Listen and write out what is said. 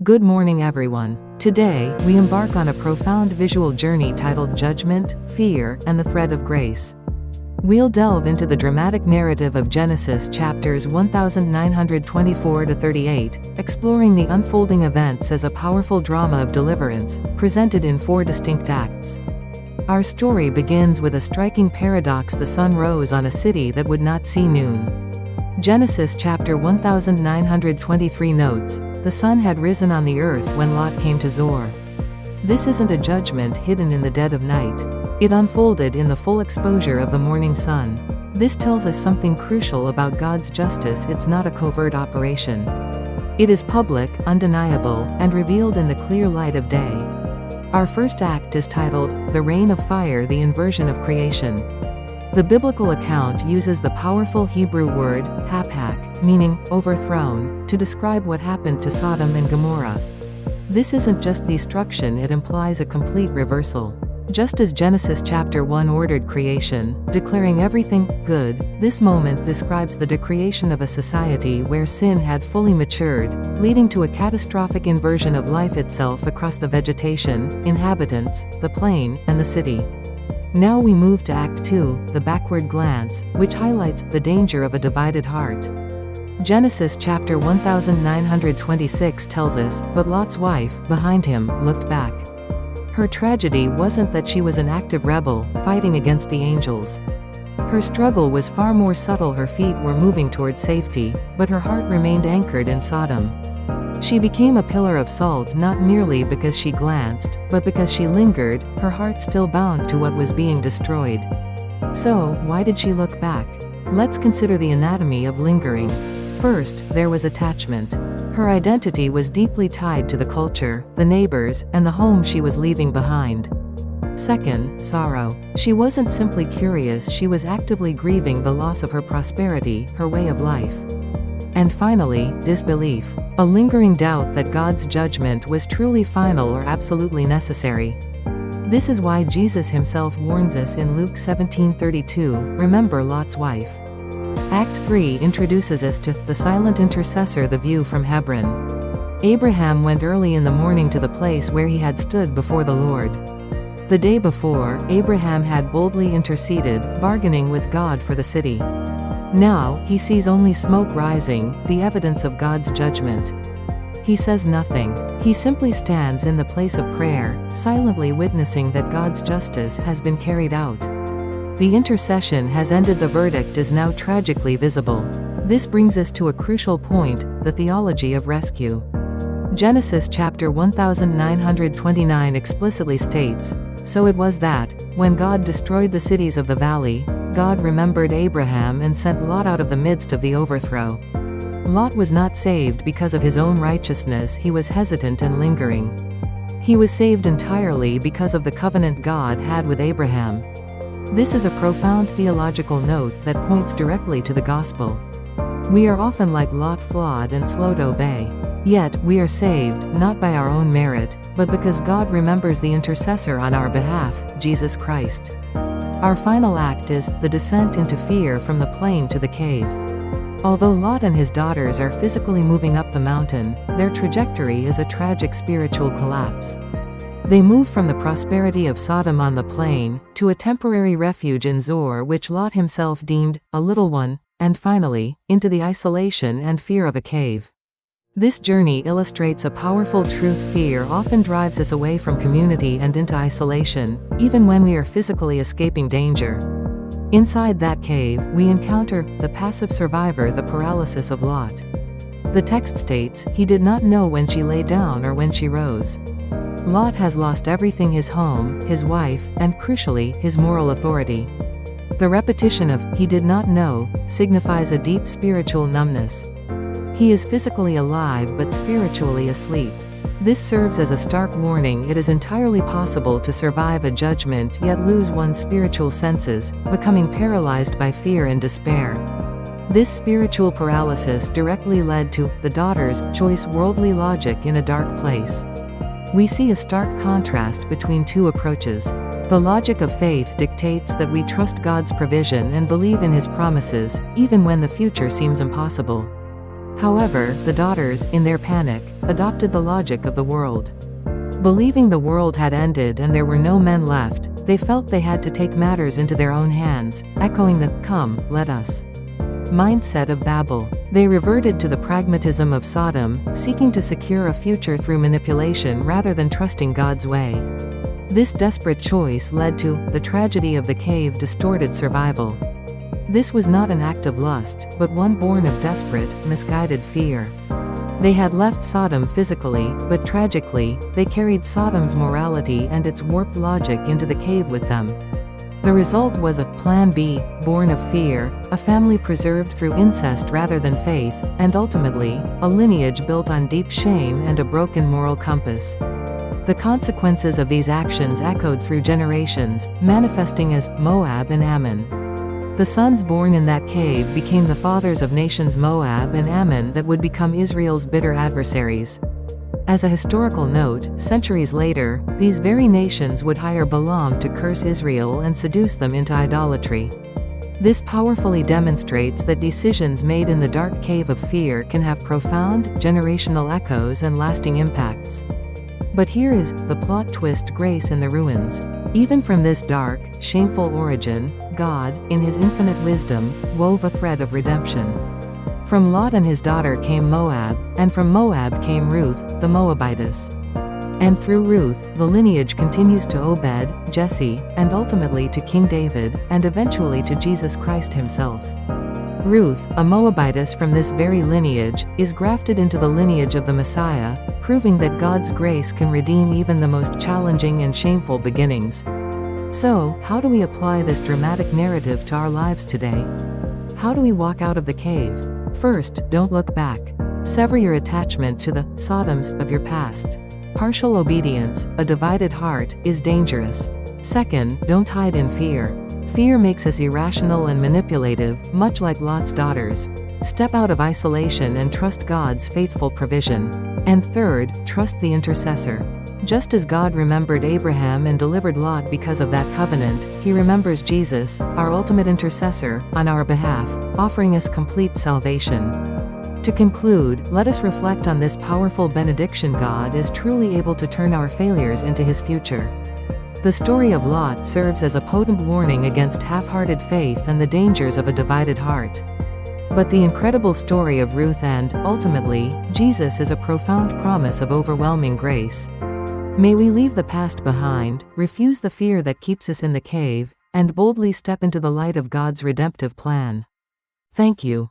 Good morning everyone. Today, we embark on a profound visual journey titled Judgment, Fear, and the Thread of Grace. We'll delve into the dramatic narrative of Genesis chapters 1924 to 38, exploring the unfolding events as a powerful drama of deliverance, presented in 4 distinct acts. Our story begins with a striking paradox: the sun rose on a city that would not see noon. Genesis chapter 1923 notes, "The sun had risen on the earth when Lot came to Zoar." This isn't a judgment hidden in the dead of night. It unfolded in the full exposure of the morning sun. This tells us something crucial about God's justice: it's not a covert operation. It is public, undeniable, and revealed in the clear light of day. Our first act is titled, The Rain of Fire, the Inversion of Creation. The biblical account uses the powerful Hebrew word, haphak, meaning overthrown, to describe what happened to Sodom and Gomorrah. This isn't just destruction, it implies a complete reversal. Just as Genesis chapter 1 ordered creation, declaring everything good, this moment describes the decreation of a society where sin had fully matured, leading to a catastrophic inversion of life itself across the vegetation, inhabitants, the plain, and the city. Now we move to Act 2, the backward glance, which highlights the danger of a divided heart. Genesis chapter 1926 tells us, "But Lot's wife, behind him, looked back." Her tragedy wasn't that she was an active rebel, fighting against the angels. Her struggle was far more subtle. Her feet were moving toward safety, but her heart remained anchored in Sodom. She became a pillar of salt not merely because she glanced, but because she lingered, her heart still bound to what was being destroyed. So, why did she look back? Let's consider the anatomy of lingering. First, there was attachment. Her identity was deeply tied to the culture, the neighbors, and the home she was leaving behind. Second, sorrow. She wasn't simply curious, she was actively grieving the loss of her prosperity, her way of life. And finally, disbelief. A lingering doubt that God's judgment was truly final or absolutely necessary. This is why Jesus himself warns us in Luke 17:32, "Remember Lot's wife." Act 3 introduces us to the silent intercessor, the view from Hebron. Abraham went early in the morning to the place where he had stood before the Lord. The day before, Abraham had boldly interceded, bargaining with God for the city. Now, he sees only smoke rising, the evidence of God's judgment. He says nothing. He simply stands in the place of prayer, silently witnessing that God's justice has been carried out. The intercession has ended, the verdict is now tragically visible. This brings us to a crucial point, the theology of rescue. Genesis chapter 1929 explicitly states, "So it was that, when God destroyed the cities of the valley, God remembered Abraham and sent Lot out of the midst of the overthrow." Lot was not saved because of his own righteousness, he was hesitant and lingering. He was saved entirely because of the covenant God had with Abraham. This is a profound theological note that points directly to the gospel. We are often like Lot, flawed and slow to obey. Yet, we are saved, not by our own merit, but because God remembers the intercessor on our behalf, Jesus Christ. Our final act is the descent into fear from the plain to the cave. Although Lot and his daughters are physically moving up the mountain, their trajectory is a tragic spiritual collapse. They move from the prosperity of Sodom on the plain, to a temporary refuge in Zoar which Lot himself deemed a little one, and finally, into the isolation and fear of a cave. This journey illustrates a powerful truth: fear often drives us away from community and into isolation, even when we are physically escaping danger. Inside that cave, we encounter the passive survivor, the paralysis of Lot. The text states, "He did not know when she lay down or when she rose." Lot has lost everything: his home, his wife, and crucially, his moral authority. The repetition of "he did not know" signifies a deep spiritual numbness. He is physically alive but spiritually asleep. This serves as a stark warning: it is entirely possible to survive a judgment yet lose one's spiritual senses, becoming paralyzed by fear and despair. This spiritual paralysis directly led to the daughters' choice: worldly logic in a dark place. We see a stark contrast between two approaches. The logic of faith dictates that we trust God's provision and believe in His promises, even when the future seems impossible. However, the daughters, in their panic, adopted the logic of the world. Believing the world had ended and there were no men left, they felt they had to take matters into their own hands, echoing the "come, let us" mindset of Babel. They reverted to the pragmatism of Sodom, seeking to secure a future through manipulation rather than trusting God's way. This desperate choice led to the tragedy of the cave distorted survival. This was not an act of lust, but one born of desperate, misguided fear. They had left Sodom physically, but tragically, they carried Sodom's morality and its warped logic into the cave with them. The result was a Plan B, born of fear, a family preserved through incest rather than faith, and ultimately, a lineage built on deep shame and a broken moral compass. The consequences of these actions echoed through generations, manifesting as Moab and Ammon. The sons born in that cave became the fathers of nations Moab and Ammon that would become Israel's bitter adversaries. As a historical note, centuries later, these very nations would hire Balaam to curse Israel and seduce them into idolatry. This powerfully demonstrates that decisions made in the dark cave of fear can have profound, generational echoes and lasting impacts. But here is the plot twist: grace in the ruins. Even from this dark, shameful origin, God, in his infinite wisdom, wove a thread of redemption. From Lot and his daughter came Moab, and from Moab came Ruth, the Moabitess. And through Ruth, the lineage continues to Obed, Jesse, and ultimately to King David, and eventually to Jesus Christ himself. Ruth, a Moabitess from this very lineage, is grafted into the lineage of the Messiah, proving that God's grace can redeem even the most challenging and shameful beginnings. So, how do we apply this dramatic narrative to our lives today? How do we walk out of the cave? First, don't look back. Sever your attachment to the Sodoms of your past. Partial obedience, a divided heart, is dangerous. Second, don't hide in fear. Fear makes us irrational and manipulative, much like Lot's daughters. Step out of isolation and trust God's faithful provision. And third, trust the intercessor. Just as God remembered Abraham and delivered Lot because of that covenant, he remembers Jesus, our ultimate intercessor, on our behalf, offering us complete salvation. To conclude, let us reflect on this powerful benediction: God is truly able to turn our failures into his future. The story of Lot serves as a potent warning against half-hearted faith and the dangers of a divided heart. But the incredible story of Ruth and, ultimately, Jesus is a profound promise of overwhelming grace. May we leave the past behind, refuse the fear that keeps us in the cave, and boldly step into the light of God's redemptive plan. Thank you.